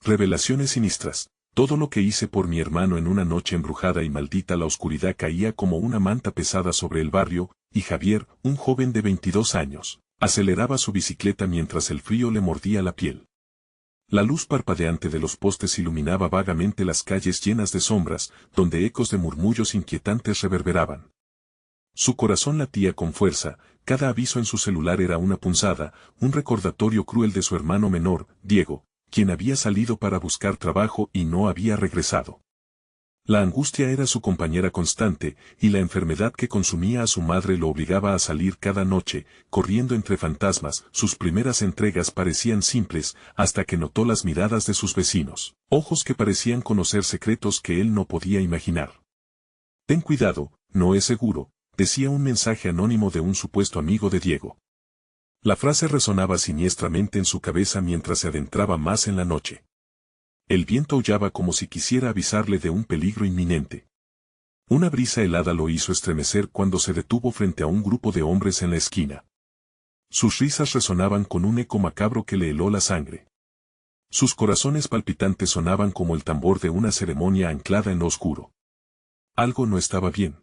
Revelaciones siniestras. Todo lo que hice por mi hermano en una noche embrujada y maldita, la oscuridad caía como una manta pesada sobre el barrio, y Javier, un joven de 22 años, aceleraba su bicicleta mientras el frío le mordía la piel. La luz parpadeante de los postes iluminaba vagamente las calles llenas de sombras, donde ecos de murmullos inquietantes reverberaban. Su corazón latía con fuerza, cada aviso en su celular era una punzada, un recordatorio cruel de su hermano menor, Diego, quien había salido para buscar trabajo y no había regresado. La angustia era su compañera constante, y la enfermedad que consumía a su madre lo obligaba a salir cada noche, corriendo entre fantasmas. Sus primeras entregas parecían simples, hasta que notó las miradas de sus vecinos, ojos que parecían conocer secretos que él no podía imaginar. «Ten cuidado, no es seguro», decía un mensaje anónimo de un supuesto amigo de Diego. La frase resonaba siniestramente en su cabeza mientras se adentraba más en la noche. El viento aullaba como si quisiera avisarle de un peligro inminente. Una brisa helada lo hizo estremecer cuando se detuvo frente a un grupo de hombres en la esquina. Sus risas resonaban con un eco macabro que le heló la sangre. Sus corazones palpitantes sonaban como el tambor de una ceremonia anclada en lo oscuro. Algo no estaba bien.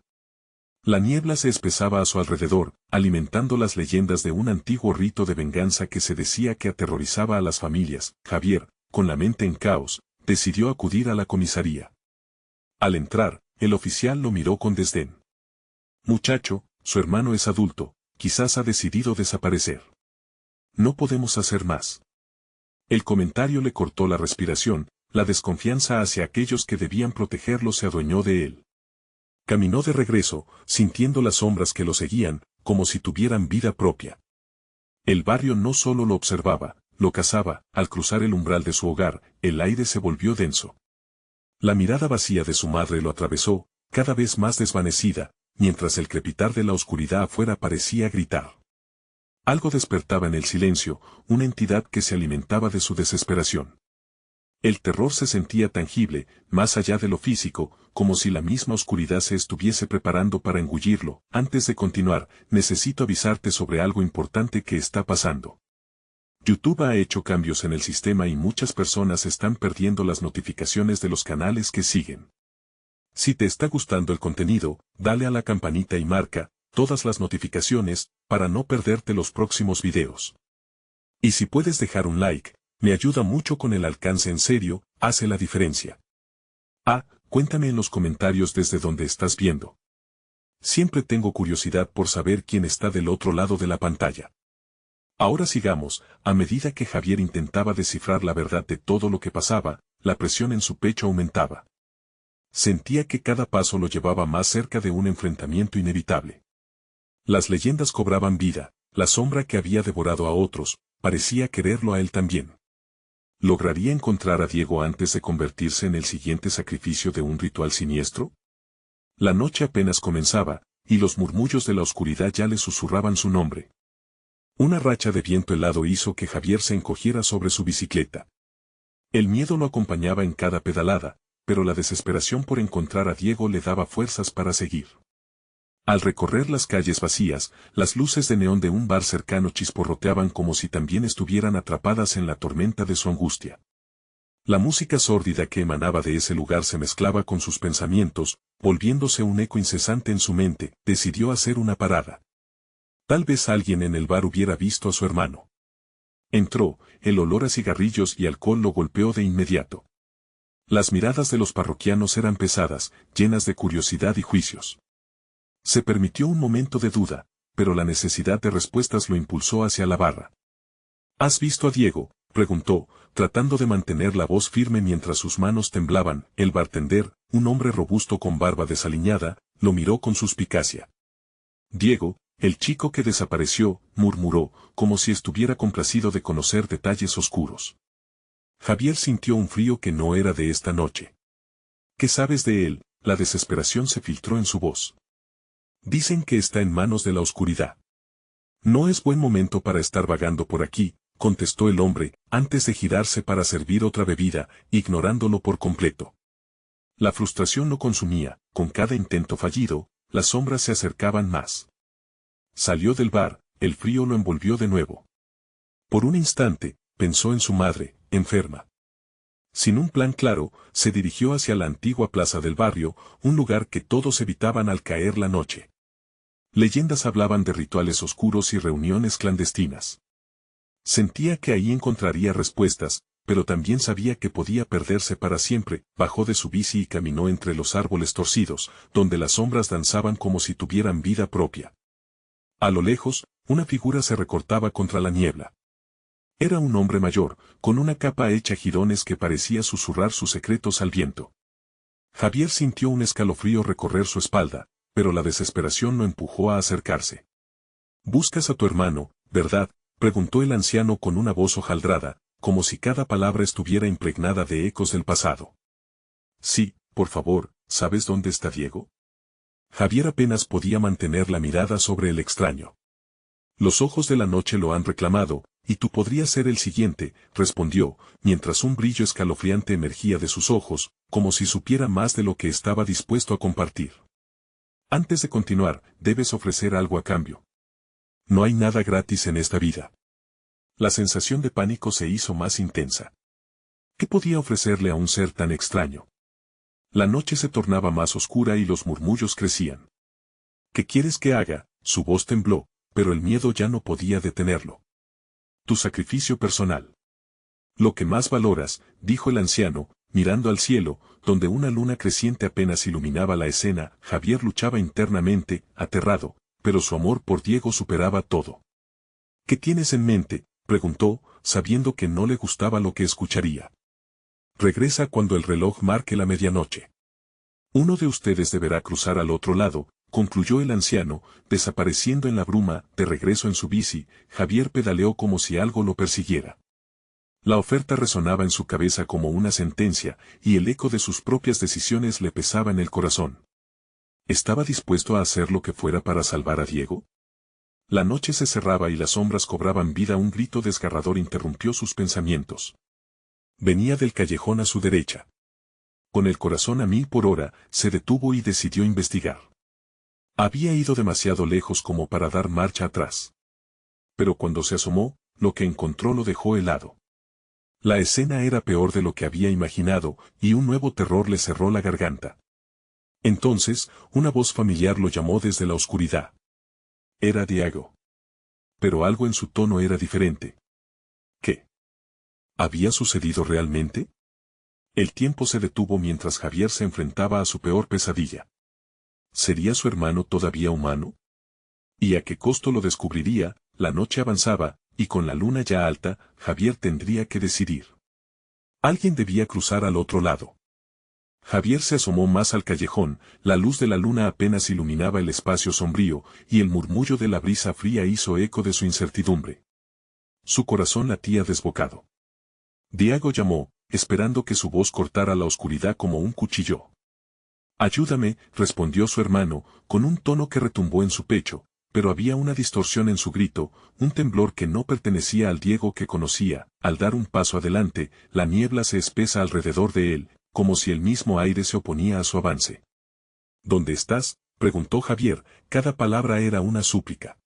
La niebla se espesaba a su alrededor, alimentando las leyendas de un antiguo rito de venganza que se decía que aterrorizaba a las familias. Javier, con la mente en caos, decidió acudir a la comisaría. Al entrar, el oficial lo miró con desdén. «Muchacho, su hermano es adulto, quizás ha decidido desaparecer. No podemos hacer más». El comentario le cortó la respiración, la desconfianza hacia aquellos que debían protegerlo se adueñó de él. Caminó de regreso, sintiendo las sombras que lo seguían, como si tuvieran vida propia. El barrio no solo lo observaba, lo cazaba. Al cruzar el umbral de su hogar, el aire se volvió denso. La mirada vacía de su madre lo atravesó, cada vez más desvanecida, mientras el crepitar de la oscuridad afuera parecía gritar. Algo despertaba en el silencio, una entidad que se alimentaba de su desesperación. El terror se sentía tangible, más allá de lo físico, como si la misma oscuridad se estuviese preparando para engullirlo. Antes de continuar, necesito avisarte sobre algo importante que está pasando. YouTube ha hecho cambios en el sistema y muchas personas están perdiendo las notificaciones de los canales que siguen. Si te está gustando el contenido, dale a la campanita y marca todas las notificaciones para no perderte los próximos videos. Y si puedes dejar un like, me ayuda mucho con el alcance, en serio, hace la diferencia. Cuéntame en los comentarios desde donde estás viendo. Siempre tengo curiosidad por saber quién está del otro lado de la pantalla. Ahora sigamos. A medida que Javier intentaba descifrar la verdad de todo lo que pasaba, la presión en su pecho aumentaba. Sentía que cada paso lo llevaba más cerca de un enfrentamiento inevitable. Las leyendas cobraban vida, la sombra que había devorado a otros, parecía quererlo a él también. ¿Lograría encontrar a Diego antes de convertirse en el siguiente sacrificio de un ritual siniestro? La noche apenas comenzaba, y los murmullos de la oscuridad ya le susurraban su nombre. Una racha de viento helado hizo que Javier se encogiera sobre su bicicleta. El miedo lo acompañaba en cada pedalada, pero la desesperación por encontrar a Diego le daba fuerzas para seguir. Al recorrer las calles vacías, las luces de neón de un bar cercano chisporroteaban como si también estuvieran atrapadas en la tormenta de su angustia. La música sórdida que emanaba de ese lugar se mezclaba con sus pensamientos, volviéndose un eco incesante en su mente. Decidió hacer una parada. Tal vez alguien en el bar hubiera visto a su hermano. Entró, el olor a cigarrillos y alcohol lo golpeó de inmediato. Las miradas de los parroquianos eran pesadas, llenas de curiosidad y juicios. Se permitió un momento de duda, pero la necesidad de respuestas lo impulsó hacia la barra. ¿Has visto a Diego?, preguntó, tratando de mantener la voz firme mientras sus manos temblaban. El bartender, un hombre robusto con barba desaliñada, lo miró con suspicacia. «Diego, el chico que desapareció», murmuró, como si estuviera complacido de conocer detalles oscuros. Javier sintió un frío que no era de esta noche. «¿Qué sabes de él?», la desesperación se filtró en su voz. «Dicen que está en manos de la oscuridad». «No es buen momento para estar vagando por aquí», contestó el hombre, antes de girarse para servir otra bebida, ignorándolo por completo. La frustración lo consumía. Con cada intento fallido, las sombras se acercaban más. Salió del bar, el frío lo envolvió de nuevo. Por un instante, pensó en su madre, enferma. Sin un plan claro, se dirigió hacia la antigua plaza del barrio, un lugar que todos evitaban al caer la noche. Leyendas hablaban de rituales oscuros y reuniones clandestinas. Sentía que ahí encontraría respuestas, pero también sabía que podía perderse para siempre. Bajó de su bici y caminó entre los árboles torcidos, donde las sombras danzaban como si tuvieran vida propia. A lo lejos, una figura se recortaba contra la niebla. Era un hombre mayor, con una capa hecha jirones que parecía susurrar sus secretos al viento. Javier sintió un escalofrío recorrer su espalda, pero la desesperación lo empujó a acercarse. «Buscas a tu hermano, ¿verdad?», preguntó el anciano con una voz hojaldrada, como si cada palabra estuviera impregnada de ecos del pasado. «Sí, por favor, ¿sabes dónde está Diego?». Javier apenas podía mantener la mirada sobre el extraño. «Los ojos de la noche lo han reclamado, y tú podrías ser el siguiente», respondió, mientras un brillo escalofriante emergía de sus ojos, como si supiera más de lo que estaba dispuesto a compartir. «Antes de continuar, debes ofrecer algo a cambio. No hay nada gratis en esta vida». La sensación de pánico se hizo más intensa. ¿Qué podía ofrecerle a un ser tan extraño? La noche se tornaba más oscura y los murmullos crecían. «¿Qué quieres que haga?», su voz tembló, pero el miedo ya no podía detenerlo. «Tu sacrificio personal». «Lo que más valoras», dijo el anciano, mirando al cielo, donde una luna creciente apenas iluminaba la escena. Javier luchaba internamente, aterrado, pero su amor por Diego superaba todo. «¿Qué tienes en mente?», preguntó, sabiendo que no le gustaba lo que escucharía. «Regresa cuando el reloj marque la medianoche. Uno de ustedes deberá cruzar al otro lado», concluyó el anciano, desapareciendo en la bruma. De regreso en su bici, Javier pedaleó como si algo lo persiguiera. La oferta resonaba en su cabeza como una sentencia, y el eco de sus propias decisiones le pesaba en el corazón. ¿Estaba dispuesto a hacer lo que fuera para salvar a Diego? La noche se cerraba y las sombras cobraban vida. Un grito desgarrador interrumpió sus pensamientos. Venía del callejón a su derecha. Con el corazón a 1000 por hora, se detuvo y decidió investigar. Había ido demasiado lejos como para dar marcha atrás. Pero cuando se asomó, lo que encontró lo dejó helado. La escena era peor de lo que había imaginado, y un nuevo terror le cerró la garganta. Entonces, una voz familiar lo llamó desde la oscuridad. Era Diego. Pero algo en su tono era diferente. ¿Qué había sucedido realmente? El tiempo se detuvo mientras Javier se enfrentaba a su peor pesadilla. ¿Sería su hermano todavía humano? ¿Y a qué costo lo descubriría? La noche avanzaba, y con la luna ya alta, Javier tendría que decidir. Alguien debía cruzar al otro lado. Javier se asomó más al callejón. La luz de la luna apenas iluminaba el espacio sombrío, y el murmullo de la brisa fría hizo eco de su incertidumbre. Su corazón latía desbocado. Diego llamó, esperando que su voz cortara la oscuridad como un cuchillo. «Ayúdame», respondió su hermano, con un tono que retumbó en su pecho, pero había una distorsión en su grito, un temblor que no pertenecía al Diego que conocía. Al dar un paso adelante, la niebla se espesa alrededor de él, como si el mismo aire se oponía a su avance. «¿Dónde estás?», preguntó Javier. Cada palabra era una súplica.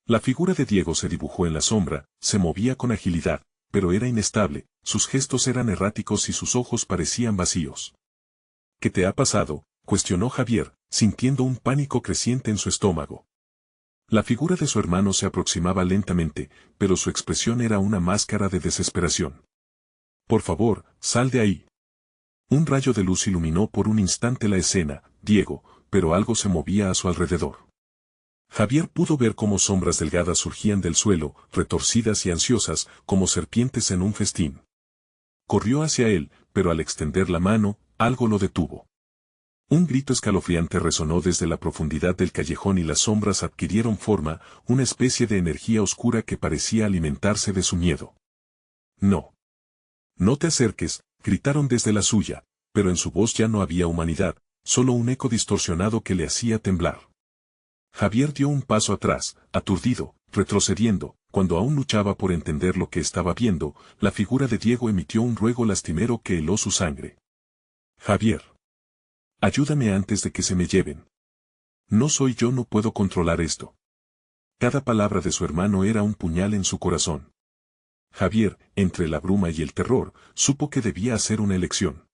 La figura de Diego se dibujó en la sombra, se movía con agilidad, pero era inestable. Sus gestos eran erráticos y sus ojos parecían vacíos. «¿Qué te ha pasado?», cuestionó Javier, sintiendo un pánico creciente en su estómago. La figura de su hermano se aproximaba lentamente, pero su expresión era una máscara de desesperación. «Por favor, sal de ahí». Un rayo de luz iluminó por un instante la escena, Diego, pero algo se movía a su alrededor. Javier pudo ver cómo sombras delgadas surgían del suelo, retorcidas y ansiosas, como serpientes en un festín. Corrió hacia él, pero al extender la mano, algo lo detuvo. Un grito escalofriante resonó desde la profundidad del callejón y las sombras adquirieron forma, una especie de energía oscura que parecía alimentarse de su miedo. «No. No te acerques», gritaron desde la suya, pero en su voz ya no había humanidad, solo un eco distorsionado que le hacía temblar. Javier dio un paso atrás, aturdido, retrocediendo. Cuando aún luchaba por entender lo que estaba viendo, la figura de Diego emitió un ruego lastimero que heló su sangre. «Javier. Ayúdame antes de que se me lleven. No soy yo, no puedo controlar esto». Cada palabra de su hermano era un puñal en su corazón. Javier, entre la bruma y el terror, supo que debía hacer una elección.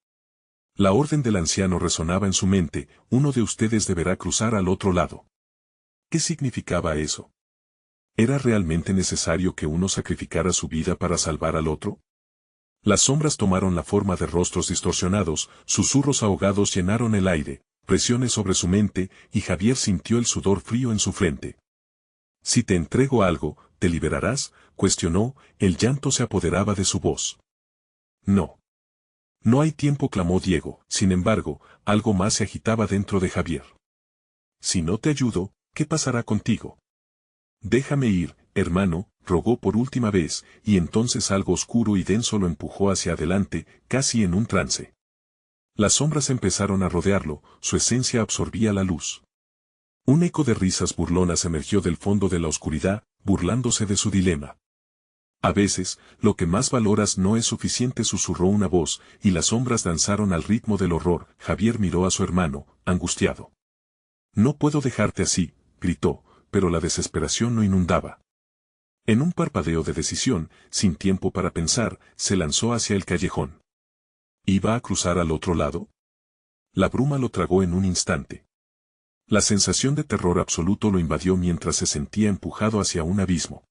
La orden del anciano resonaba en su mente: uno de ustedes deberá cruzar al otro lado. ¿Qué significaba eso? ¿Era realmente necesario que uno sacrificara su vida para salvar al otro? Las sombras tomaron la forma de rostros distorsionados, susurros ahogados llenaron el aire, presiones sobre su mente, y Javier sintió el sudor frío en su frente. Si te entrego algo, ¿te liberarás?, cuestionó, el llanto se apoderaba de su voz. No. No hay tiempo, clamó Diego. Sin embargo, algo más se agitaba dentro de Javier. Si no te ayudo, ¿qué pasará contigo? Déjame ir, hermano, rogó por última vez, y entonces algo oscuro y denso lo empujó hacia adelante, casi en un trance. Las sombras empezaron a rodearlo, su esencia absorbía la luz. Un eco de risas burlonas emergió del fondo de la oscuridad, burlándose de su dilema. A veces, lo que más valoras no es suficiente, susurró una voz, y las sombras danzaron al ritmo del horror. Javier miró a su hermano, angustiado. No puedo dejarte así, gritó, pero la desesperación lo inundaba. En un parpadeo de decisión, sin tiempo para pensar, se lanzó hacia el callejón. ¿Iba a cruzar al otro lado? La bruma lo tragó en un instante. La sensación de terror absoluto lo invadió mientras se sentía empujado hacia un abismo.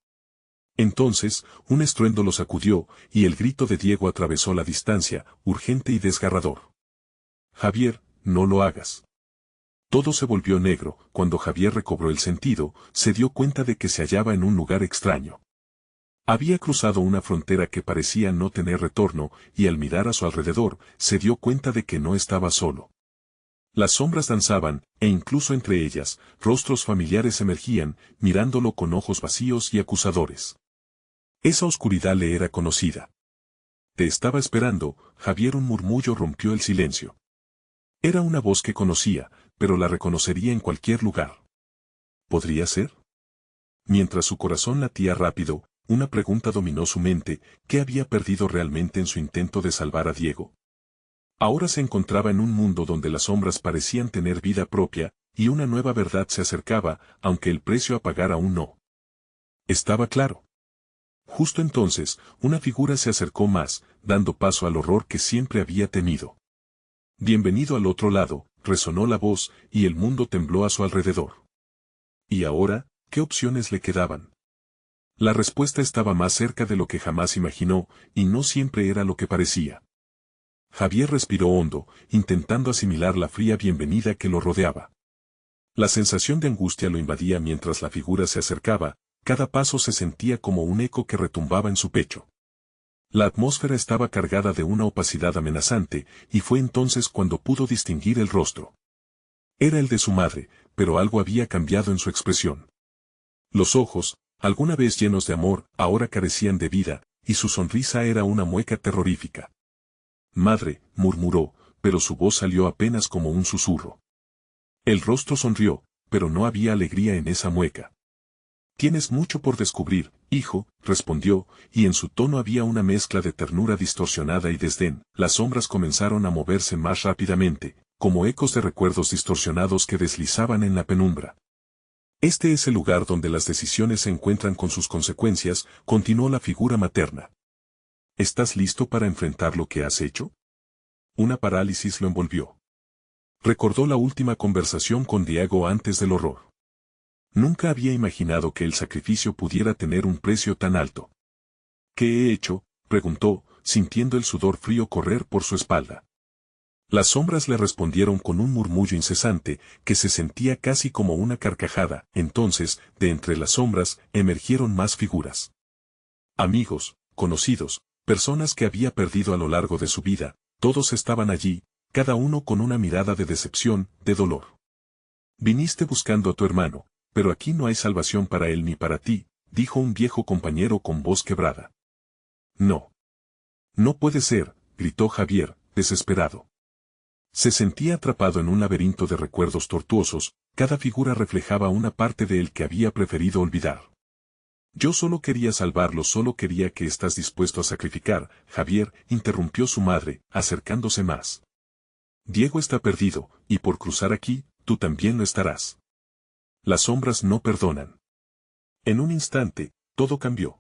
Entonces, un estruendo lo sacudió, y el grito de Diego atravesó la distancia, urgente y desgarrador. Javier, no lo hagas. Todo se volvió negro. Cuando Javier recobró el sentido, se dio cuenta de que se hallaba en un lugar extraño. Había cruzado una frontera que parecía no tener retorno, y al mirar a su alrededor, se dio cuenta de que no estaba solo. Las sombras danzaban, e incluso entre ellas, rostros familiares emergían, mirándolo con ojos vacíos y acusadores. Esa oscuridad le era conocida. Te estaba esperando, Javier. Un murmullo rompió el silencio. Era una voz que conocía, pero la reconocería en cualquier lugar. ¿Podría ser? Mientras su corazón latía rápido, una pregunta dominó su mente: ¿qué había perdido realmente en su intento de salvar a Diego? Ahora se encontraba en un mundo donde las sombras parecían tener vida propia, y una nueva verdad se acercaba, aunque el precio a pagar aún no estaba claro. Justo entonces, una figura se acercó más, dando paso al horror que siempre había temido. Bienvenido al otro lado, resonó la voz, y el mundo tembló a su alrededor. ¿Y ahora, qué opciones le quedaban? La respuesta estaba más cerca de lo que jamás imaginó, y no siempre era lo que parecía. Javier respiró hondo, intentando asimilar la fría bienvenida que lo rodeaba. La sensación de angustia lo invadía mientras la figura se acercaba, cada paso se sentía como un eco que retumbaba en su pecho. La atmósfera estaba cargada de una opacidad amenazante, y fue entonces cuando pudo distinguir el rostro. Era el de su madre, pero algo había cambiado en su expresión. Los ojos, alguna vez llenos de amor, ahora carecían de vida, y su sonrisa era una mueca terrorífica. Madre, murmuró, pero su voz salió apenas como un susurro. El rostro sonrió, pero no había alegría en esa mueca. Tienes mucho por descubrir, hijo, respondió, y en su tono había una mezcla de ternura distorsionada y desdén. Las sombras comenzaron a moverse más rápidamente, como ecos de recuerdos distorsionados que deslizaban en la penumbra. Este es el lugar donde las decisiones se encuentran con sus consecuencias, continuó la figura materna. ¿Estás listo para enfrentar lo que has hecho? Una parálisis lo envolvió. Recordó la última conversación con Diego antes del horror. Nunca había imaginado que el sacrificio pudiera tener un precio tan alto. ¿Qué he hecho?, preguntó, sintiendo el sudor frío correr por su espalda. Las sombras le respondieron con un murmullo incesante, que se sentía casi como una carcajada. Entonces, de entre las sombras, emergieron más figuras. Amigos, conocidos, personas que había perdido a lo largo de su vida, todos estaban allí, cada uno con una mirada de decepción, de dolor. Viniste buscando a tu hermano, pero aquí no hay salvación para él ni para ti, dijo un viejo compañero con voz quebrada. No. No puede ser, gritó Javier, desesperado. Se sentía atrapado en un laberinto de recuerdos tortuosos, cada figura reflejaba una parte de él que había preferido olvidar. Yo solo quería salvarlo, solo quería. ¿Que estás dispuesto a sacrificar, Javier?, interrumpió su madre, acercándose más. Diego está perdido, y por cruzar aquí, tú también lo estarás. Las sombras no perdonan. En un instante, todo cambió.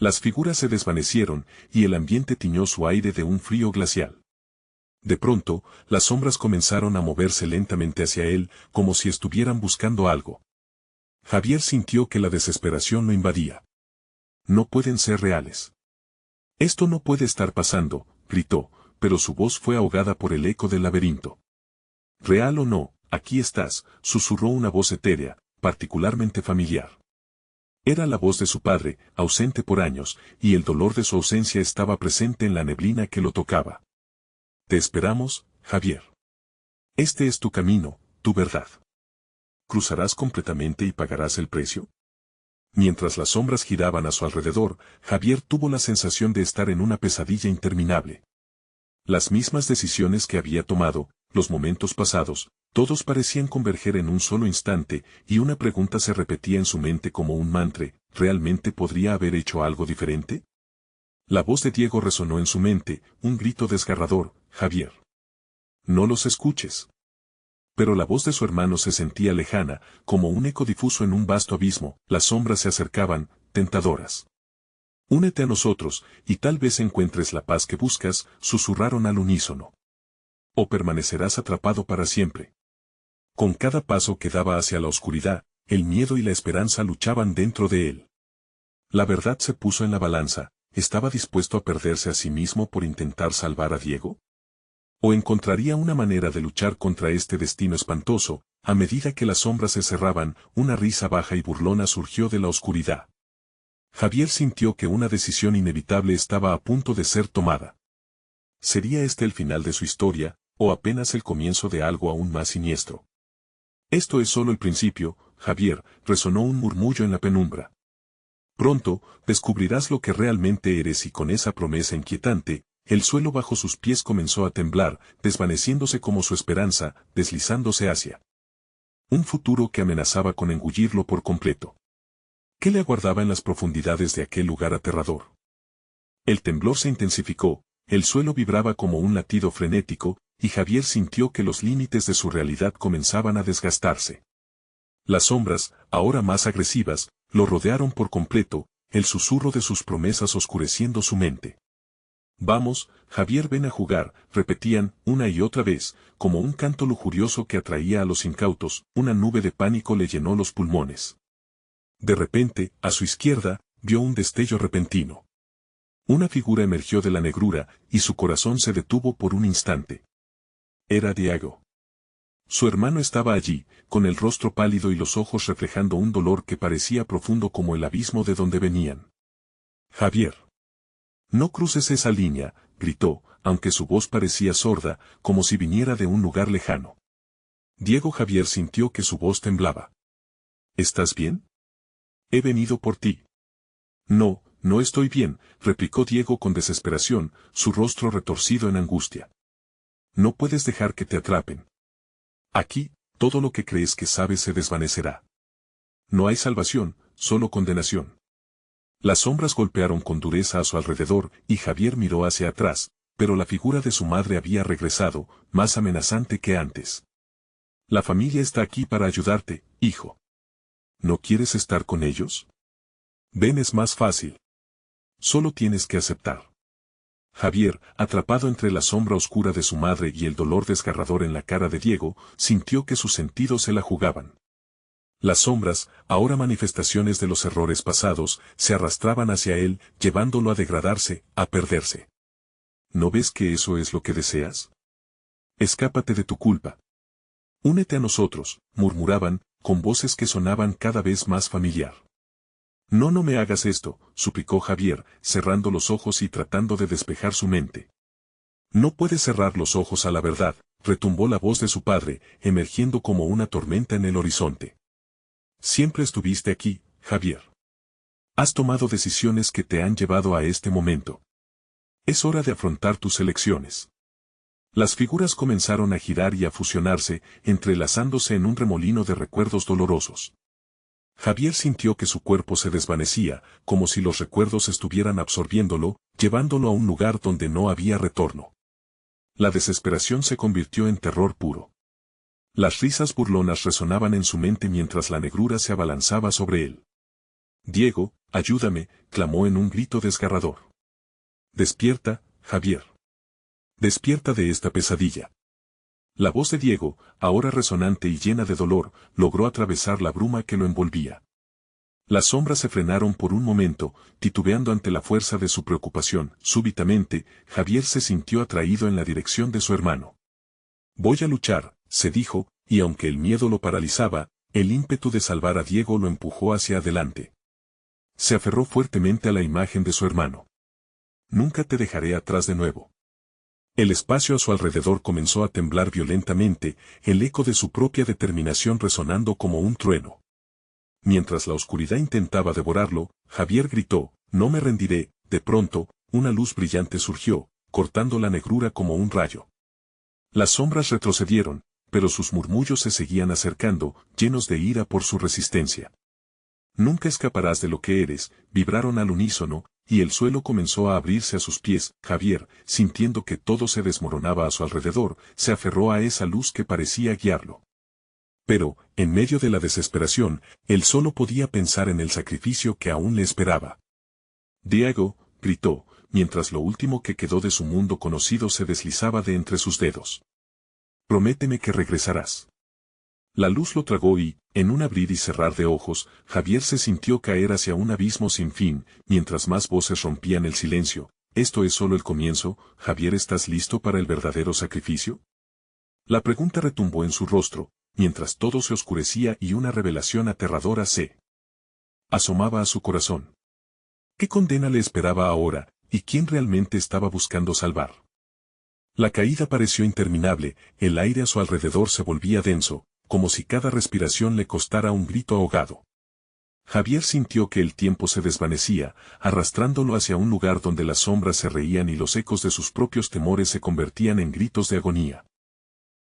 Las figuras se desvanecieron, y el ambiente tiñó su aire de un frío glacial. De pronto, las sombras comenzaron a moverse lentamente hacia él, como si estuvieran buscando algo. Javier sintió que la desesperación lo invadía. No pueden ser reales. Esto no puede estar pasando, gritó, pero su voz fue ahogada por el eco del laberinto. Real o no, aquí estás, susurró una voz etérea, particularmente familiar. Era la voz de su padre, ausente por años, y el dolor de su ausencia estaba presente en la neblina que lo tocaba. Te esperamos, Javier. Este es tu camino, tu verdad. ¿Cruzarás completamente y pagarás el precio? Mientras las sombras giraban a su alrededor, Javier tuvo la sensación de estar en una pesadilla interminable. Las mismas decisiones que había tomado, los momentos pasados, todos parecían converger en un solo instante, y una pregunta se repetía en su mente como un mantra: ¿realmente podría haber hecho algo diferente? La voz de Diego resonó en su mente, un grito desgarrador: Javier. No los escuches. Pero la voz de su hermano se sentía lejana, como un eco difuso en un vasto abismo. Las sombras se acercaban, tentadoras. Únete a nosotros, y tal vez encuentres la paz que buscas, susurraron al unísono. O permanecerás atrapado para siempre. Con cada paso que daba hacia la oscuridad, el miedo y la esperanza luchaban dentro de él. La verdad se puso en la balanza. ¿Estaba dispuesto a perderse a sí mismo por intentar salvar a Diego? ¿O encontraría una manera de luchar contra este destino espantoso? A medida que las sombras se cerraban, una risa baja y burlona surgió de la oscuridad. Javier sintió que una decisión inevitable estaba a punto de ser tomada. ¿Sería este el final de su historia, o apenas el comienzo de algo aún más siniestro? Esto es solo el principio, Javier, resonó un murmullo en la penumbra. Pronto, descubrirás lo que realmente eres, y con esa promesa inquietante, el suelo bajo sus pies comenzó a temblar, desvaneciéndose como su esperanza, deslizándose hacia un futuro que amenazaba con engullirlo por completo. ¿Qué le aguardaba en las profundidades de aquel lugar aterrador? El temblor se intensificó, el suelo vibraba como un latido frenético, y Javier sintió que los límites de su realidad comenzaban a desgastarse. Las sombras, ahora más agresivas, lo rodearon por completo, el susurro de sus promesas oscureciendo su mente. Vamos, Javier, ven a jugar, repetían, una y otra vez, como un canto lujurioso que atraía a los incautos. Una nube de pánico le llenó los pulmones. De repente, a su izquierda, vio un destello repentino. Una figura emergió de la negrura, y su corazón se detuvo por un instante. Era Diego. Su hermano estaba allí, con el rostro pálido y los ojos reflejando un dolor que parecía profundo como el abismo de donde venían. Javier. No cruces esa línea, gritó, aunque su voz parecía sorda, como si viniera de un lugar lejano. Diego. Javier sintió que su voz temblaba. ¿Estás bien? He venido por ti. No, no estoy bien, replicó Diego con desesperación, su rostro retorcido en angustia. No puedes dejar que te atrapen. Aquí, todo lo que crees que sabes se desvanecerá. No hay salvación, solo condenación. Las sombras golpearon con dureza a su alrededor, y Javier miró hacia atrás, pero la figura de su madre había regresado, más amenazante que antes. La familia está aquí para ayudarte, hijo. ¿No quieres estar con ellos? Ven, es más fácil. Solo tienes que aceptar. Javier, atrapado entre la sombra oscura de su madre y el dolor desgarrador en la cara de Diego, sintió que sus sentidos se la jugaban. Las sombras, ahora manifestaciones de los errores pasados, se arrastraban hacia él, llevándolo a degradarse, a perderse. ¿No ves que eso es lo que deseas? Escápate de tu culpa. Únete a nosotros, murmuraban, con voces que sonaban cada vez más familiar. No, no me hagas esto, suplicó Javier, cerrando los ojos y tratando de despejar su mente. No puedes cerrar los ojos a la verdad, retumbó la voz de su padre, emergiendo como una tormenta en el horizonte. Siempre estuviste aquí, Javier. Has tomado decisiones que te han llevado a este momento. Es hora de afrontar tus elecciones. Las figuras comenzaron a girar y a fusionarse, entrelazándose en un remolino de recuerdos dolorosos. Javier sintió que su cuerpo se desvanecía, como si los recuerdos estuvieran absorbiéndolo, llevándolo a un lugar donde no había retorno. La desesperación se convirtió en terror puro. Las risas burlonas resonaban en su mente mientras la negrura se abalanzaba sobre él. Diego, ayúdame, clamó en un grito desgarrador. Despierta, Javier. Despierta de esta pesadilla. La voz de Diego, ahora resonante y llena de dolor, logró atravesar la bruma que lo envolvía. Las sombras se frenaron por un momento, titubeando ante la fuerza de su preocupación. Súbitamente, Javier se sintió atraído en la dirección de su hermano. Voy a luchar, se dijo, y aunque el miedo lo paralizaba, el ímpetu de salvar a Diego lo empujó hacia adelante. Se aferró fuertemente a la imagen de su hermano. Nunca te dejaré atrás de nuevo. El espacio a su alrededor comenzó a temblar violentamente, el eco de su propia determinación resonando como un trueno. Mientras la oscuridad intentaba devorarlo, Javier gritó, no me rendiré. De pronto, una luz brillante surgió, cortando la negrura como un rayo. Las sombras retrocedieron, pero sus murmullos se seguían acercando, llenos de ira por su resistencia. Nunca escaparás de lo que eres, vibraron al unísono, y el suelo comenzó a abrirse a sus pies. Javier, sintiendo que todo se desmoronaba a su alrededor, se aferró a esa luz que parecía guiarlo. Pero, en medio de la desesperación, él solo podía pensar en el sacrificio que aún le esperaba. Diego, gritó, mientras lo último que quedó de su mundo conocido se deslizaba de entre sus dedos. Prométeme que regresarás. La luz lo tragó y, en un abrir y cerrar de ojos, Javier se sintió caer hacia un abismo sin fin, mientras más voces rompían el silencio. ¿Esto es solo el comienzo, Javier? ¿Estás listo para el verdadero sacrificio? La pregunta retumbó en su rostro, mientras todo se oscurecía y una revelación aterradora se asomaba a su corazón. ¿Qué condena le esperaba ahora, y quién realmente estaba buscando salvar? La caída pareció interminable, el aire a su alrededor se volvía denso, como si cada respiración le costara un grito ahogado. Javier sintió que el tiempo se desvanecía, arrastrándolo hacia un lugar donde las sombras se reían y los ecos de sus propios temores se convertían en gritos de agonía.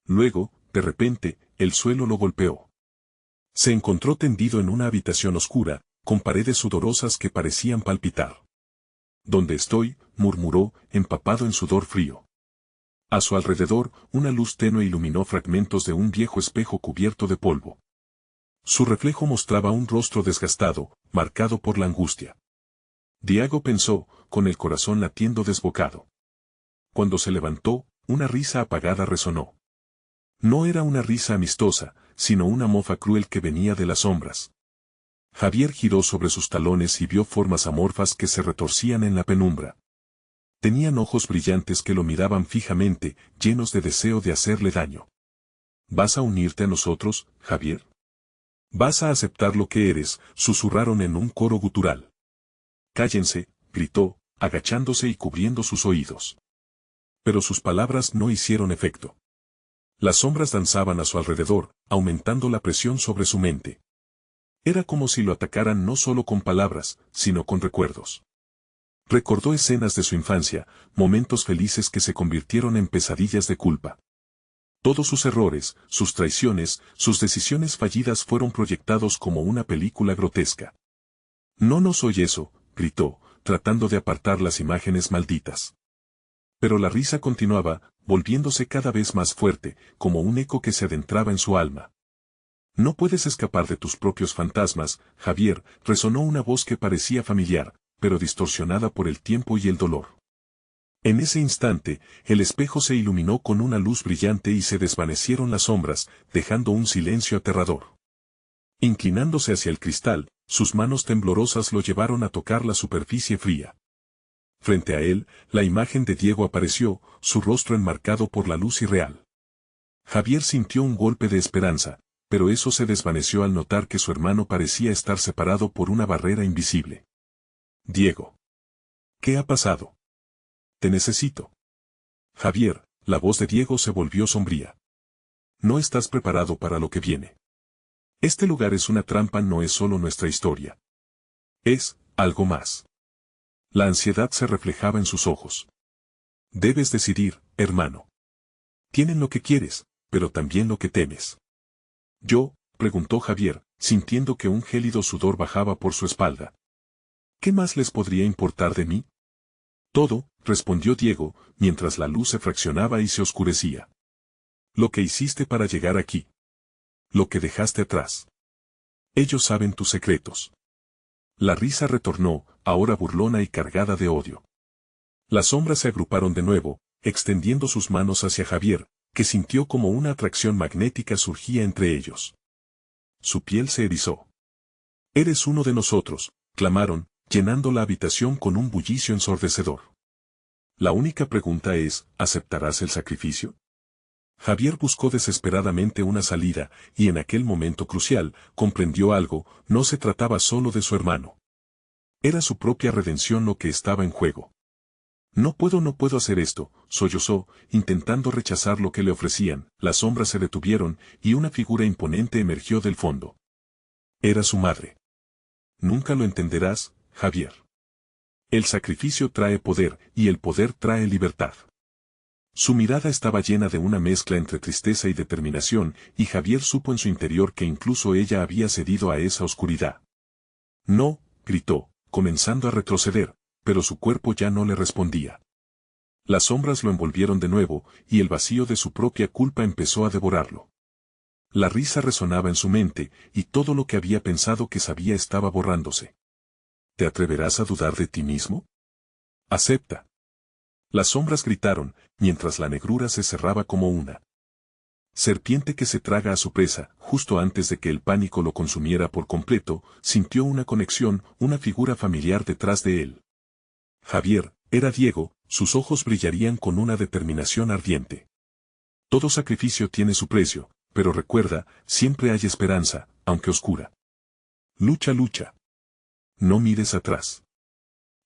Luego, de repente, el suelo lo golpeó. Se encontró tendido en una habitación oscura, con paredes sudorosas que parecían palpitar. ¿Dónde estoy?, murmuró, empapado en sudor frío. A su alrededor, una luz tenue iluminó fragmentos de un viejo espejo cubierto de polvo. Su reflejo mostraba un rostro desgastado, marcado por la angustia. Diego pensó, con el corazón latiendo desbocado. Cuando se levantó, una risa apagada resonó. No era una risa amistosa, sino una mofa cruel que venía de las sombras. Javier giró sobre sus talones y vio formas amorfas que se retorcían en la penumbra. Tenían ojos brillantes que lo miraban fijamente, llenos de deseo de hacerle daño. ¿Vas a unirte a nosotros, Javier? ¿Vas a aceptar lo que eres?, susurraron en un coro gutural. Cállense, gritó, agachándose y cubriendo sus oídos. Pero sus palabras no hicieron efecto. Las sombras danzaban a su alrededor, aumentando la presión sobre su mente. Era como si lo atacaran no solo con palabras, sino con recuerdos. Recordó escenas de su infancia, momentos felices que se convirtieron en pesadillas de culpa. Todos sus errores, sus traiciones, sus decisiones fallidas fueron proyectados como una película grotesca. No soy eso, gritó, tratando de apartar las imágenes malditas. Pero la risa continuaba, volviéndose cada vez más fuerte, como un eco que se adentraba en su alma. No puedes escapar de tus propios fantasmas, Javier, resonó una voz que parecía familiar, pero distorsionada por el tiempo y el dolor. En ese instante, el espejo se iluminó con una luz brillante y se desvanecieron las sombras, dejando un silencio aterrador. Inclinándose hacia el cristal, sus manos temblorosas lo llevaron a tocar la superficie fría. Frente a él, la imagen de Diego apareció, su rostro enmarcado por la luz irreal. Javier sintió un golpe de esperanza, pero eso se desvaneció al notar que su hermano parecía estar separado por una barrera invisible. Diego. ¿Qué ha pasado? Te necesito. Javier, la voz de Diego se volvió sombría. No estás preparado para lo que viene. Este lugar es una trampa, no es solo nuestra historia. Es algo más. La ansiedad se reflejaba en sus ojos. Debes decidir, hermano. Tienen lo que quieres, pero también lo que temes. ¿Yo?, preguntó Javier, sintiendo que un gélido sudor bajaba por su espalda. ¿Qué más les podría importar de mí? Todo, respondió Diego, mientras la luz se fraccionaba y se oscurecía. Lo que hiciste para llegar aquí. Lo que dejaste atrás. Ellos saben tus secretos. La risa retornó, ahora burlona y cargada de odio. Las sombras se agruparon de nuevo, extendiendo sus manos hacia Javier, que sintió como una atracción magnética surgía entre ellos. Su piel se erizó. «Eres uno de nosotros», clamaron, llenando la habitación con un bullicio ensordecedor. La única pregunta es, ¿aceptarás el sacrificio? Javier buscó desesperadamente una salida, y en aquel momento crucial, comprendió algo, no se trataba solo de su hermano. Era su propia redención lo que estaba en juego. No puedo hacer esto», sollozó, intentando rechazar lo que le ofrecían. Las sombras se detuvieron, y una figura imponente emergió del fondo. Era su madre. «Nunca lo entenderás, Javier. El sacrificio trae poder, y el poder trae libertad». Su mirada estaba llena de una mezcla entre tristeza y determinación, y Javier supo en su interior que incluso ella había cedido a esa oscuridad. «No», gritó, comenzando a retroceder, pero su cuerpo ya no le respondía. Las sombras lo envolvieron de nuevo, y el vacío de su propia culpa empezó a devorarlo. La risa resonaba en su mente, y todo lo que había pensado que sabía estaba borrándose. ¿Te atreverás a dudar de ti mismo? Acepta. Las sombras gritaron, mientras la negrura se cerraba como una serpiente que se traga a su presa. Justo antes de que el pánico lo consumiera por completo, sintió una conexión, una figura familiar detrás de él. Javier, era Diego, sus ojos brillarían con una determinación ardiente. Todo sacrificio tiene su precio, pero recuerda, siempre hay esperanza, aunque oscura. Lucha, lucha. No mires atrás.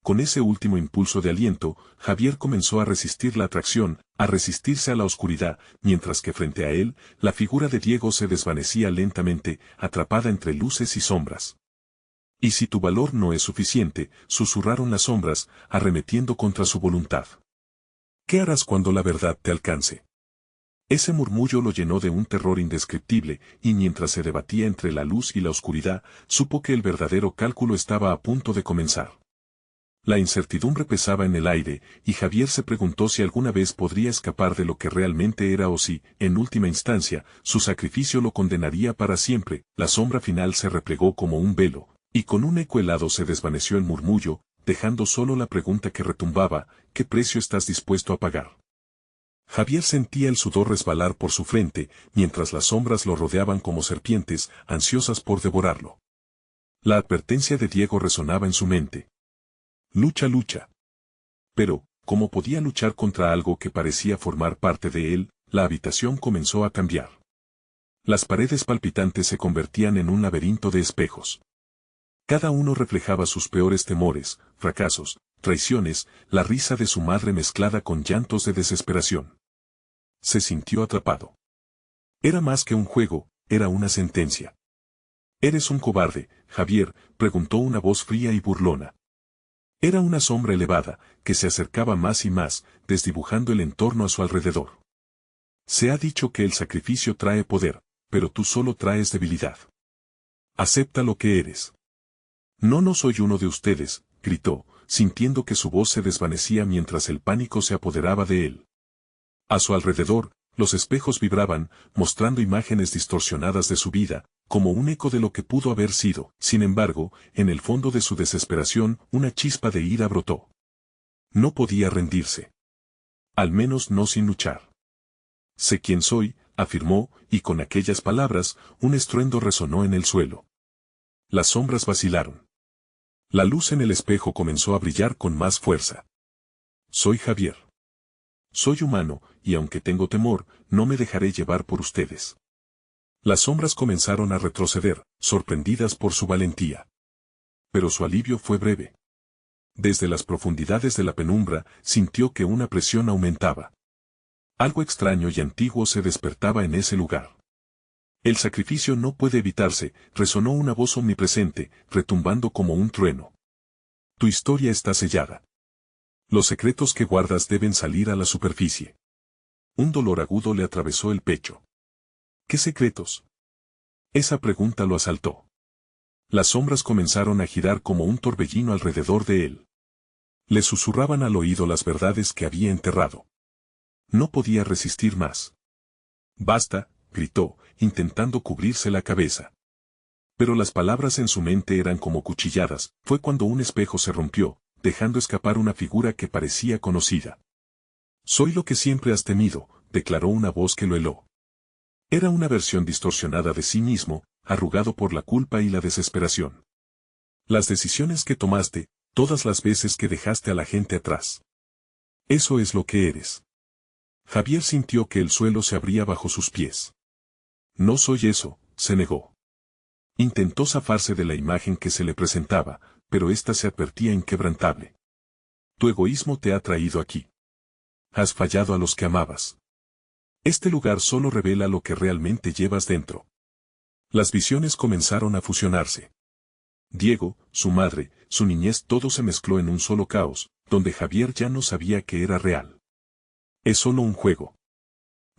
Con ese último impulso de aliento, Javier comenzó a resistir la atracción, a resistirse a la oscuridad, mientras que frente a él, la figura de Diego se desvanecía lentamente, atrapada entre luces y sombras. «Y si tu valor no es suficiente», susurraron las sombras, arremetiendo contra su voluntad. «¿Qué harás cuando la verdad te alcance?». Ese murmullo lo llenó de un terror indescriptible, y mientras se debatía entre la luz y la oscuridad, supo que el verdadero cálculo estaba a punto de comenzar. La incertidumbre pesaba en el aire, y Javier se preguntó si alguna vez podría escapar de lo que realmente era o si, en última instancia, su sacrificio lo condenaría para siempre. La sombra final se replegó como un velo, y con un eco helado se desvaneció el murmullo, dejando solo la pregunta que retumbaba: ¿qué precio estás dispuesto a pagar? Javier sentía el sudor resbalar por su frente, mientras las sombras lo rodeaban como serpientes, ansiosas por devorarlo. La advertencia de Diego resonaba en su mente. «Lucha, lucha». Pero, ¿cómo podía luchar contra algo que parecía formar parte de él? La habitación comenzó a cambiar. Las paredes palpitantes se convertían en un laberinto de espejos. Cada uno reflejaba sus peores temores, fracasos, traiciones, la risa de su madre mezclada con llantos de desesperación. Se sintió atrapado. Era más que un juego, era una sentencia. «¿Eres un cobarde, Javier?», preguntó una voz fría y burlona. Era una sombra elevada, que se acercaba más y más, desdibujando el entorno a su alrededor. «Se ha dicho que el sacrificio trae poder, pero tú solo traes debilidad. Acepta lo que eres». «No soy uno de ustedes», gritó, sintiendo que su voz se desvanecía mientras el pánico se apoderaba de él. A su alrededor, los espejos vibraban, mostrando imágenes distorsionadas de su vida, como un eco de lo que pudo haber sido. Sin embargo, en el fondo de su desesperación, una chispa de ira brotó. No podía rendirse. Al menos no sin luchar. «Sé quién soy», afirmó, y con aquellas palabras, un estruendo resonó en el suelo. Las sombras vacilaron. La luz en el espejo comenzó a brillar con más fuerza. «Soy Javier. Soy humano, y aunque tengo temor, no me dejaré llevar por ustedes». Las sombras comenzaron a retroceder, sorprendidas por su valentía. Pero su alivio fue breve. Desde las profundidades de la penumbra, sintió que una presión aumentaba. Algo extraño y antiguo se despertaba en ese lugar. «El sacrificio no puede evitarse», resonó una voz omnipresente, retumbando como un trueno. «Tu historia está sellada. Los secretos que guardas deben salir a la superficie». Un dolor agudo le atravesó el pecho. «¿Qué secretos?». Esa pregunta lo asaltó. Las sombras comenzaron a girar como un torbellino alrededor de él. Le susurraban al oído las verdades que había enterrado. No podía resistir más. «Basta», gritó, intentando cubrirse la cabeza. Pero las palabras en su mente eran como cuchilladas. Fue cuando un espejo se rompió, dejando escapar una figura que parecía conocida. «Soy lo que siempre has temido», declaró una voz que lo heló. Era una versión distorsionada de sí mismo, arrugado por la culpa y la desesperación. «Las decisiones que tomaste, todas las veces que dejaste a la gente atrás. Eso es lo que eres». Javier sintió que el suelo se abría bajo sus pies. «No soy eso», se negó. Intentó zafarse de la imagen que se le presentaba, pero ésta se advertía inquebrantable. «Tu egoísmo te ha traído aquí. Has fallado a los que amabas. Este lugar solo revela lo que realmente llevas dentro». Las visiones comenzaron a fusionarse. Diego, su madre, su niñez, todo se mezcló en un solo caos, donde Javier ya no sabía que era real. «Es solo un juego.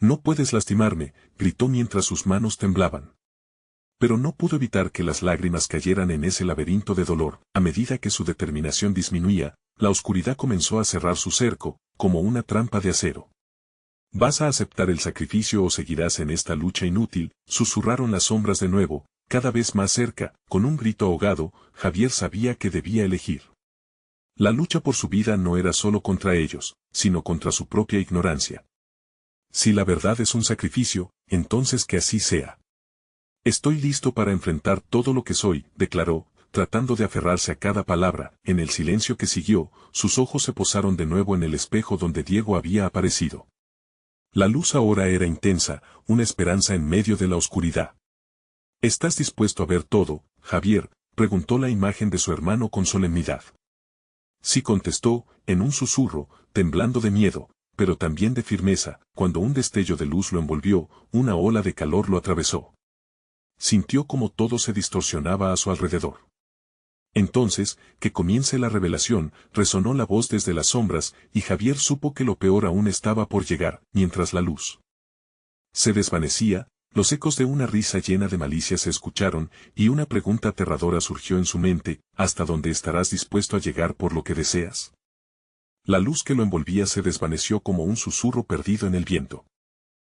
No puedes lastimarme», gritó mientras sus manos temblaban. Pero no pudo evitar que las lágrimas cayeran en ese laberinto de dolor. A medida que su determinación disminuía, la oscuridad comenzó a cerrar su cerco, como una trampa de acero. «¿Vas a aceptar el sacrificio o seguirás en esta lucha inútil?», susurraron las sombras de nuevo, cada vez más cerca. Con un grito ahogado, Javier sabía que debía elegir. La lucha por su vida no era solo contra ellos, sino contra su propia ignorancia. «Si la verdad es un sacrificio, entonces que así sea. Estoy listo para enfrentar todo lo que soy», declaró, tratando de aferrarse a cada palabra. En el silencio que siguió, sus ojos se posaron de nuevo en el espejo donde Diego había aparecido. La luz ahora era intensa, una esperanza en medio de la oscuridad. «¿Estás dispuesto a ver todo, Javier?», preguntó la imagen de su hermano con solemnidad. «Sí», contestó, en un susurro, temblando de miedo, pero también de firmeza. Cuando un destello de luz lo envolvió, una ola de calor lo atravesó. Sintió como todo se distorsionaba a su alrededor. «Entonces, que comience la revelación», resonó la voz desde las sombras, y Javier supo que lo peor aún estaba por llegar. Mientras la luz se desvanecía, los ecos de una risa llena de malicia se escucharon, y una pregunta aterradora surgió en su mente: «¿Hasta dónde estarás dispuesto a llegar por lo que deseas?». La luz que lo envolvía se desvaneció como un susurro perdido en el viento.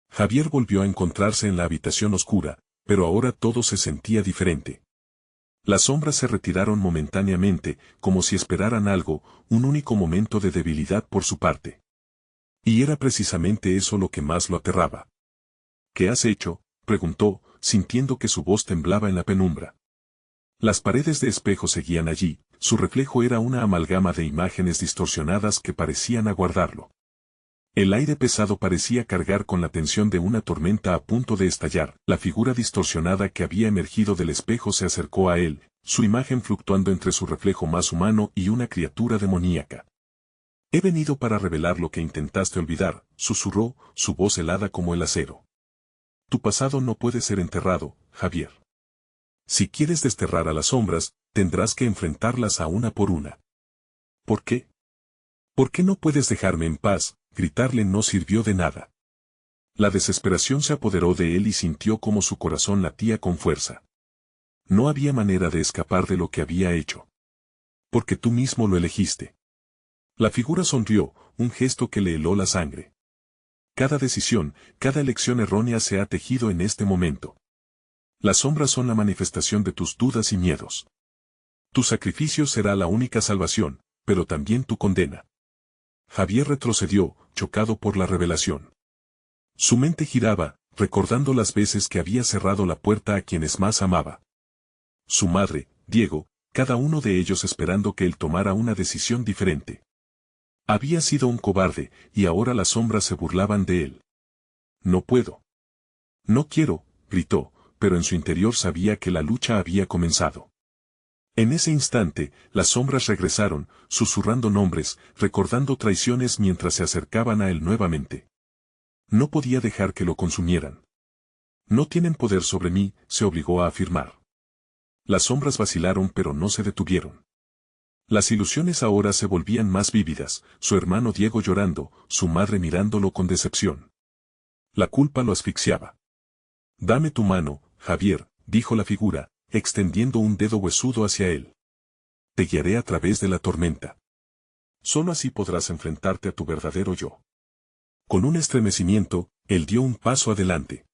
Javier volvió a encontrarse en la habitación oscura, pero ahora todo se sentía diferente. Las sombras se retiraron momentáneamente, como si esperaran algo, un único momento de debilidad por su parte. Y era precisamente eso lo que más lo aterraba. «¿Qué has hecho?», preguntó, sintiendo que su voz temblaba en la penumbra. Las paredes de espejo seguían allí, su reflejo era una amalgama de imágenes distorsionadas que parecían aguardarlo. El aire pesado parecía cargar con la tensión de una tormenta a punto de estallar. La figura distorsionada que había emergido del espejo se acercó a él, su imagen fluctuando entre su reflejo más humano y una criatura demoníaca. «He venido para revelar lo que intentaste olvidar», susurró, su voz helada como el acero. «Tu pasado no puede ser enterrado, Javier. Si quieres desterrar a las sombras, tendrás que enfrentarlas a una por una». «¿Por qué? ¿Por qué no puedes dejarme en paz?», gritarle no sirvió de nada. La desesperación se apoderó de él y sintió como su corazón latía con fuerza. No había manera de escapar de lo que había hecho. «Porque tú mismo lo elegiste». La figura sonrió, un gesto que le heló la sangre. «Cada decisión, cada elección errónea se ha tejido en este momento. Las sombras son la manifestación de tus dudas y miedos. Tu sacrificio será la única salvación, pero también tu condena». Javier retrocedió, chocado por la revelación. Su mente giraba, recordando las veces que había cerrado la puerta a quienes más amaba. Su madre, Diego, cada uno de ellos esperando que él tomara una decisión diferente. Había sido un cobarde, y ahora las sombras se burlaban de él. «No puedo. No quiero», gritó, pero en su interior sabía que la lucha había comenzado. En ese instante, las sombras regresaron, susurrando nombres, recordando traiciones mientras se acercaban a él nuevamente. No podía dejar que lo consumieran. «No tienen poder sobre mí», se obligó a afirmar. Las sombras vacilaron pero no se detuvieron. Las ilusiones ahora se volvían más vívidas, su hermano Diego llorando, su madre mirándolo con decepción. La culpa lo asfixiaba. «Dame tu mano, Javier», dijo la figura, extendiendo un dedo huesudo hacia él. «Te guiaré a través de la tormenta. Solo así podrás enfrentarte a tu verdadero yo». Con un estremecimiento, él dio un paso adelante.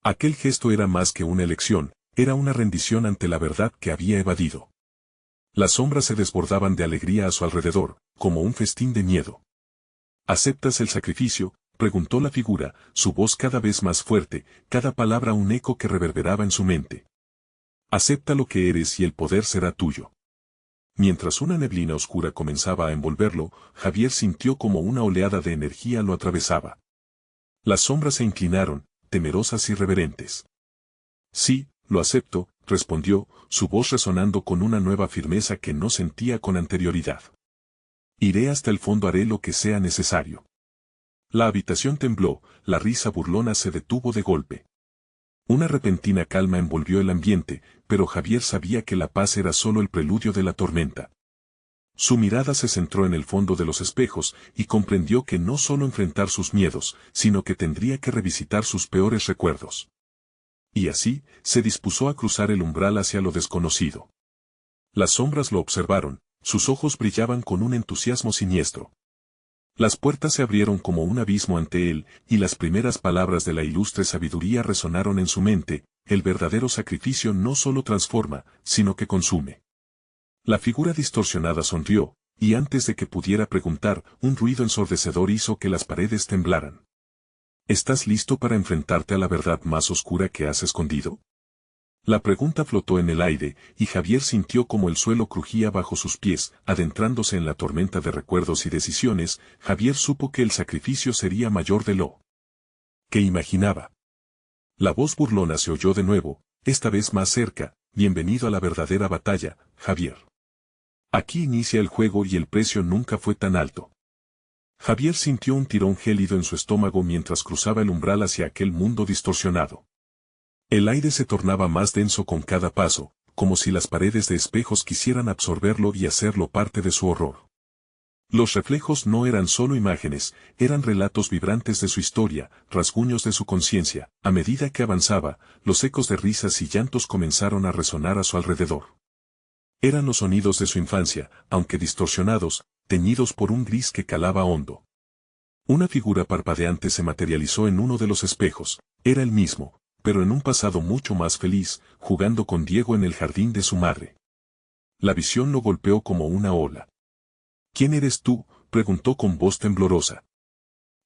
Aquel gesto era más que una elección, Era una rendición ante la verdad que había evadido. Las sombras se desbordaban de alegría a su alrededor, como un festín de miedo. ¿Aceptas el sacrificio?, preguntó la figura, su voz cada vez más fuerte, cada palabra un eco que reverberaba en su mente. Acepta lo que eres y el poder será tuyo. Mientras una neblina oscura comenzaba a envolverlo, Javier sintió como una oleada de energía lo atravesaba. Las sombras se inclinaron, temerosas y reverentes. Sí, lo acepto, respondió, su voz resonando con una nueva firmeza que no sentía con anterioridad. Iré hasta el fondo, haré lo que sea necesario. La habitación tembló, la risa burlona se detuvo de golpe. Una repentina calma envolvió el ambiente, pero Javier sabía que la paz era solo el preludio de la tormenta. Su mirada se centró en el fondo de los espejos y comprendió que no solo enfrentar sus miedos, sino que tendría que revisitar sus peores recuerdos. Y así, se dispuso a cruzar el umbral hacia lo desconocido. Las sombras lo observaron, sus ojos brillaban con un entusiasmo siniestro. Las puertas se abrieron como un abismo ante él, y las primeras palabras de la ilustre sabiduría resonaron en su mente: el verdadero sacrificio no solo transforma, sino que consume. La figura distorsionada sonrió, y antes de que pudiera preguntar, un ruido ensordecedor hizo que las paredes temblaran. ¿Estás listo para enfrentarte a la verdad más oscura que has escondido? La pregunta flotó en el aire, y Javier sintió como el suelo crujía bajo sus pies, adentrándose en la tormenta de recuerdos y decisiones. Javier supo que el sacrificio sería mayor de lo que imaginaba. La voz burlona se oyó de nuevo, esta vez más cerca: bienvenido a la verdadera batalla, Javier. Aquí inicia el juego y el precio nunca fue tan alto. Javier sintió un tirón gélido en su estómago mientras cruzaba el umbral hacia aquel mundo distorsionado. El aire se tornaba más denso con cada paso, como si las paredes de espejos quisieran absorberlo y hacerlo parte de su horror. Los reflejos no eran solo imágenes, eran relatos vibrantes de su historia, rasguños de su conciencia. A medida que avanzaba, los ecos de risas y llantos comenzaron a resonar a su alrededor. Eran los sonidos de su infancia, aunque distorsionados, teñidos por un gris que calaba hondo. Una figura parpadeante se materializó en uno de los espejos, era el mismo, pero en un pasado mucho más feliz, jugando con Diego en el jardín de su madre. La visión lo golpeó como una ola. ¿Quién eres tú?, preguntó con voz temblorosa.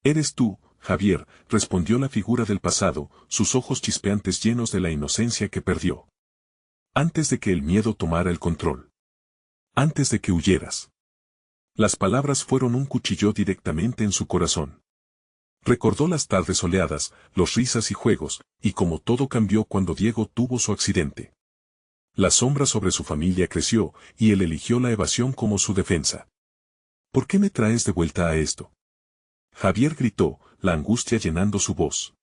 Eres tú, Javier, respondió la figura del pasado, sus ojos chispeantes llenos de la inocencia que perdió. Antes de que el miedo tomara el control. Antes de que huyeras. Las palabras fueron un cuchillo directamente en su corazón. Recordó las tardes soleadas, los risas y juegos, y como todo cambió cuando Diego tuvo su accidente. La sombra sobre su familia creció, y él eligió la evasión como su defensa. ¿Por qué me traes de vuelta a esto?, Javier gritó, la angustia llenando su voz.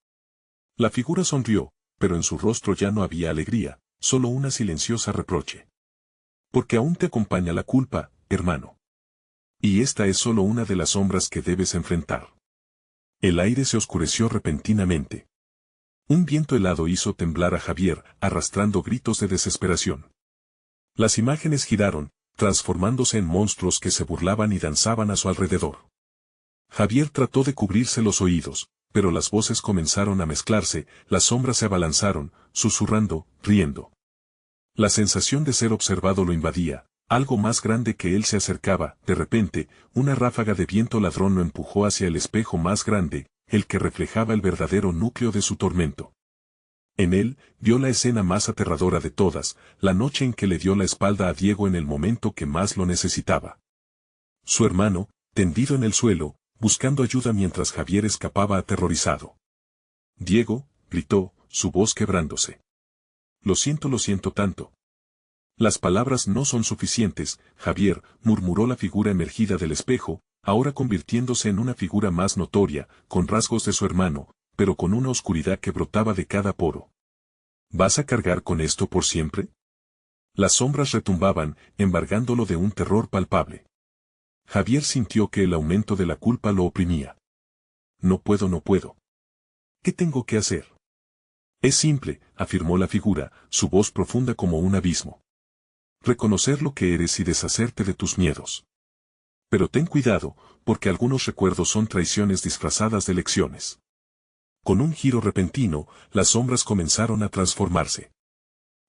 La figura sonrió, pero en su rostro ya no había alegría, solo una silenciosa reproche. Porque aún te acompaña la culpa, hermano. Y esta es solo una de las sombras que debes enfrentar. El aire se oscureció repentinamente. Un viento helado hizo temblar a Javier, arrastrando gritos de desesperación. Las imágenes giraron, transformándose en monstruos que se burlaban y danzaban a su alrededor. Javier trató de cubrirse los oídos, pero las voces comenzaron a mezclarse, las sombras se abalanzaron, susurrando, riendo. La sensación de ser observado lo invadía. Algo más grande que él se acercaba. De repente, una ráfaga de viento ladrón lo empujó hacia el espejo más grande, el que reflejaba el verdadero núcleo de su tormento. En él, vio la escena más aterradora de todas, la noche en que le dio la espalda a Diego en el momento que más lo necesitaba. Su hermano, tendido en el suelo, buscando ayuda mientras Javier escapaba aterrorizado. Diego, gritó, su voz quebrándose. Lo siento tanto. Las palabras no son suficientes, Javier, murmuró la figura emergida del espejo, ahora convirtiéndose en una figura más notoria, con rasgos de su hermano, pero con una oscuridad que brotaba de cada poro. ¿Vas a cargar con esto por siempre? Las sombras retumbaban, embargándolo de un terror palpable. Javier sintió que el aumento de la culpa lo oprimía. No puedo. ¿Qué tengo que hacer? Es simple, afirmó la figura, su voz profunda como un abismo. Reconocer lo que eres y deshacerte de tus miedos. Pero ten cuidado, porque algunos recuerdos son traiciones disfrazadas de lecciones. Con un giro repentino, las sombras comenzaron a transformarse.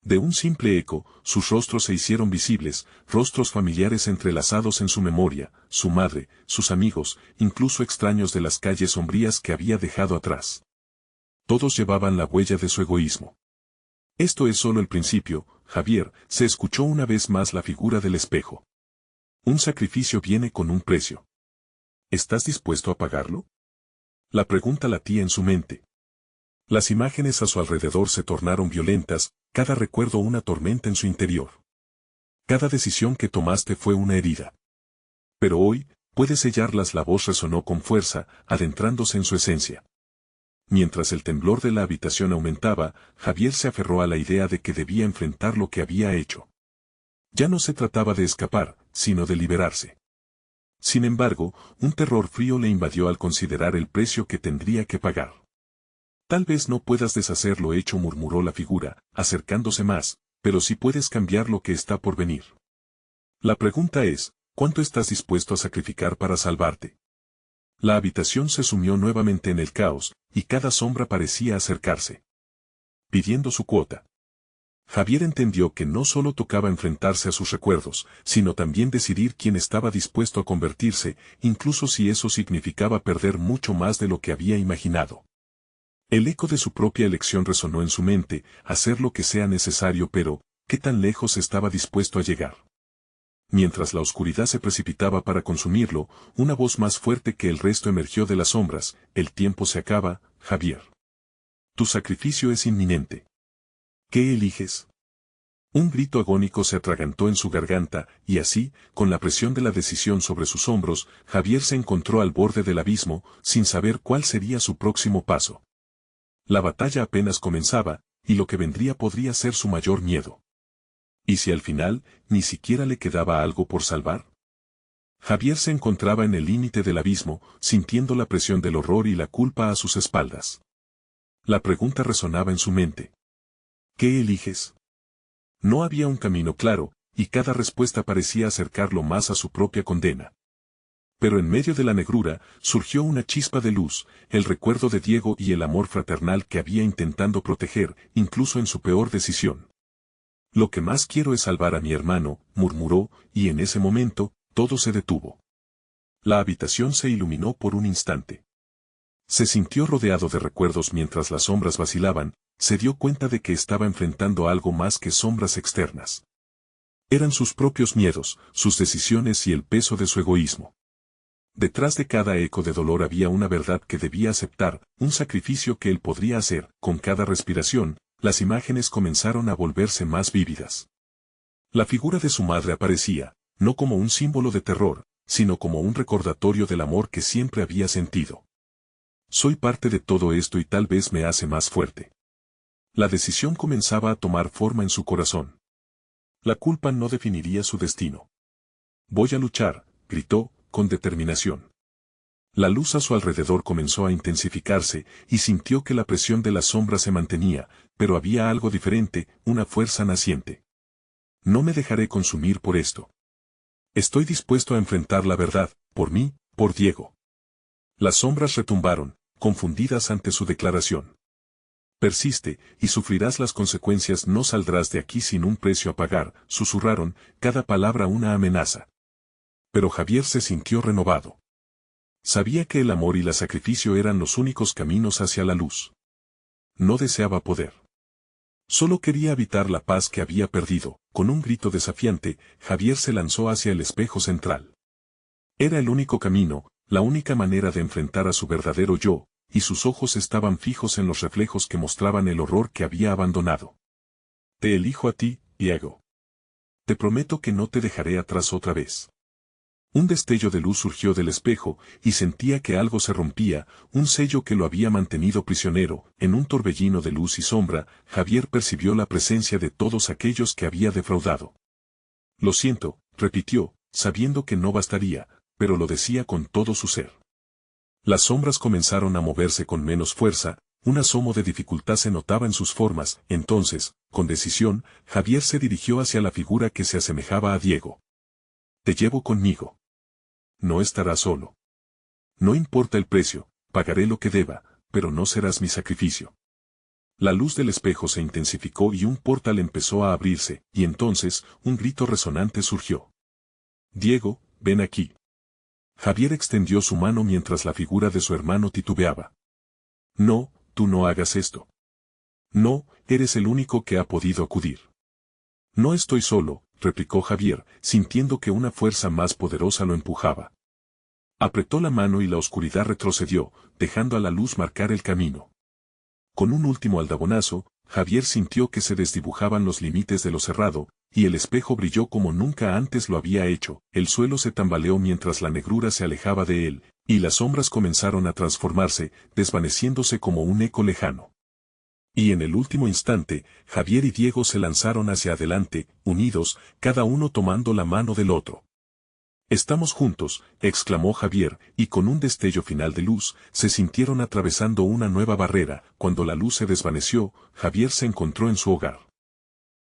De un simple eco, sus rostros se hicieron visibles, rostros familiares entrelazados en su memoria, su madre, sus amigos, incluso extraños de las calles sombrías que había dejado atrás. Todos llevaban la huella de su egoísmo. Esto es solo el principio, Javier, se escuchó una vez más la figura del espejo. Un sacrificio viene con un precio. ¿Estás dispuesto a pagarlo? La pregunta latía en su mente. Las imágenes a su alrededor se tornaron violentas, cada recuerdo una tormenta en su interior. Cada decisión que tomaste fue una herida. Pero hoy, puedes sellarlas. La voz resonó con fuerza, adentrándose en su esencia. Mientras el temblor de la habitación aumentaba, Javier se aferró a la idea de que debía enfrentar lo que había hecho. Ya no se trataba de escapar, sino de liberarse. Sin embargo, un terror frío le invadió al considerar el precio que tendría que pagar. Tal vez no puedas deshacer lo hecho, murmuró la figura, acercándose más, pero sí puedes cambiar lo que está por venir. La pregunta es, ¿cuánto estás dispuesto a sacrificar para salvarte? La habitación se sumió nuevamente en el caos, y cada sombra parecía acercarse, pidiendo su cuota. Javier entendió que no solo tocaba enfrentarse a sus recuerdos, sino también decidir quién estaba dispuesto a convertirse, incluso si eso significaba perder mucho más de lo que había imaginado. El eco de su propia elección resonó en su mente, hacer lo que sea necesario, pero, ¿qué tan lejos estaba dispuesto a llegar? Mientras la oscuridad se precipitaba para consumirlo, una voz más fuerte que el resto emergió de las sombras: el tiempo se acaba, Javier. Tu sacrificio es inminente. ¿Qué eliges? Un grito agónico se atragantó en su garganta, y así, con la presión de la decisión sobre sus hombros, Javier se encontró al borde del abismo, sin saber cuál sería su próximo paso. La batalla apenas comenzaba, y lo que vendría podría ser su mayor miedo. ¿Y si al final, ni siquiera le quedaba algo por salvar? Javier se encontraba en el límite del abismo, sintiendo la presión del horror y la culpa a sus espaldas. La pregunta resonaba en su mente. ¿Qué eliges? No había un camino claro, y cada respuesta parecía acercarlo más a su propia condena. Pero en medio de la negrura, surgió una chispa de luz, el recuerdo de Diego y el amor fraternal que había intentado proteger, incluso en su peor decisión. Lo que más quiero es salvar a mi hermano, murmuró, y en ese momento, todo se detuvo. La habitación se iluminó por un instante. Se sintió rodeado de recuerdos mientras las sombras vacilaban, se dio cuenta de que estaba enfrentando algo más que sombras externas. Eran sus propios miedos, sus decisiones y el peso de su egoísmo. Detrás de cada eco de dolor había una verdad que debía aceptar, un sacrificio que él podría hacer. Con cada respiración, las imágenes comenzaron a volverse más vívidas. La figura de su madre aparecía, no como un símbolo de terror, sino como un recordatorio del amor que siempre había sentido. Soy parte de todo esto y tal vez me hace más fuerte. La decisión comenzaba a tomar forma en su corazón. La culpa no definiría su destino. Voy a luchar, gritó, con determinación. La luz a su alrededor comenzó a intensificarse, y sintió que la presión de la sombra se mantenía, pero había algo diferente, una fuerza naciente. No me dejaré consumir por esto. Estoy dispuesto a enfrentar la verdad, por mí, por Diego. Las sombras retumbaron, confundidas ante su declaración. Persiste, y sufrirás las consecuencias. No saldrás de aquí sin un precio a pagar, susurraron, cada palabra una amenaza. Pero Javier se sintió renovado. Sabía que el amor y el sacrificio eran los únicos caminos hacia la luz. No deseaba poder. Solo quería habitar la paz que había perdido. Con un grito desafiante, Javier se lanzó hacia el espejo central. Era el único camino, la única manera de enfrentar a su verdadero yo, y sus ojos estaban fijos en los reflejos que mostraban el horror que había abandonado. Te elijo a ti, Diego. Te prometo que no te dejaré atrás otra vez. Un destello de luz surgió del espejo, y sentía que algo se rompía, un sello que lo había mantenido prisionero. En un torbellino de luz y sombra, Javier percibió la presencia de todos aquellos que había defraudado. Lo siento, repitió, sabiendo que no bastaría, pero lo decía con todo su ser. Las sombras comenzaron a moverse con menos fuerza, un asomo de dificultad se notaba en sus formas. Entonces, con decisión, Javier se dirigió hacia la figura que se asemejaba a Diego. Te llevo conmigo. No estarás solo. No importa el precio, pagaré lo que deba, pero no serás mi sacrificio. La luz del espejo se intensificó y un portal empezó a abrirse, y entonces, un grito resonante surgió. Diego, ven aquí. Javier extendió su mano mientras la figura de su hermano titubeaba. No, tú no hagas esto. No, eres el único que ha podido acudir. No estoy solo, replicó Javier, sintiendo que una fuerza más poderosa lo empujaba. Apretó la mano y la oscuridad retrocedió, dejando a la luz marcar el camino. Con un último aldabonazo, Javier sintió que se desdibujaban los límites de lo cerrado, y el espejo brilló como nunca antes lo había hecho, el suelo se tambaleó mientras la negrura se alejaba de él, y las sombras comenzaron a transformarse, desvaneciéndose como un eco lejano. Y en el último instante, Javier y Diego se lanzaron hacia adelante, unidos, cada uno tomando la mano del otro. «Estamos juntos», exclamó Javier, y con un destello final de luz, se sintieron atravesando una nueva barrera. Cuando la luz se desvaneció, Javier se encontró en su hogar.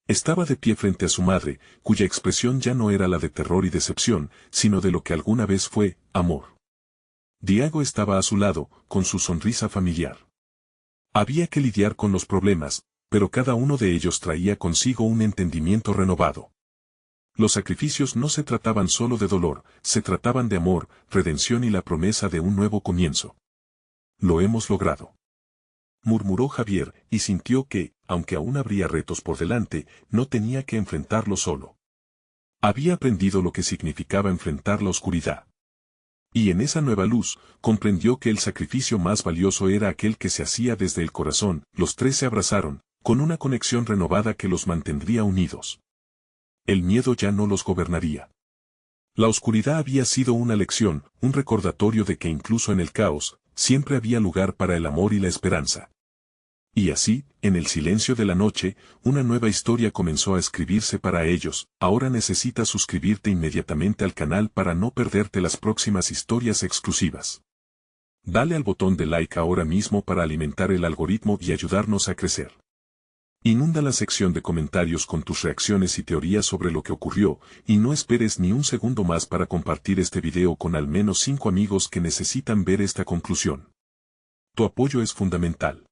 Estaba de pie frente a su madre, cuya expresión ya no era la de terror y decepción, sino de lo que alguna vez fue, amor. Diego estaba a su lado, con su sonrisa familiar. Había que lidiar con los problemas, pero cada uno de ellos traía consigo un entendimiento renovado. Los sacrificios no se trataban solo de dolor, se trataban de amor, redención y la promesa de un nuevo comienzo. «Lo hemos logrado», murmuró Javier, y sintió que, aunque aún habría retos por delante, no tenía que enfrentarlo solo. Había aprendido lo que significaba enfrentar la oscuridad. Y en esa nueva luz, comprendió que el sacrificio más valioso era aquel que se hacía desde el corazón. Los tres se abrazaron, con una conexión renovada que los mantendría unidos. El miedo ya no los gobernaría. La oscuridad había sido una lección, un recordatorio de que incluso en el caos, siempre había lugar para el amor y la esperanza. Y así, en el silencio de la noche, una nueva historia comenzó a escribirse para ellos. Ahora necesitas suscribirte inmediatamente al canal para no perderte las próximas historias exclusivas. Dale al botón de like ahora mismo para alimentar el algoritmo y ayudarnos a crecer. Inunda la sección de comentarios con tus reacciones y teorías sobre lo que ocurrió, y no esperes ni un segundo más para compartir este video con al menos 5 amigos que necesitan ver esta conclusión. Tu apoyo es fundamental.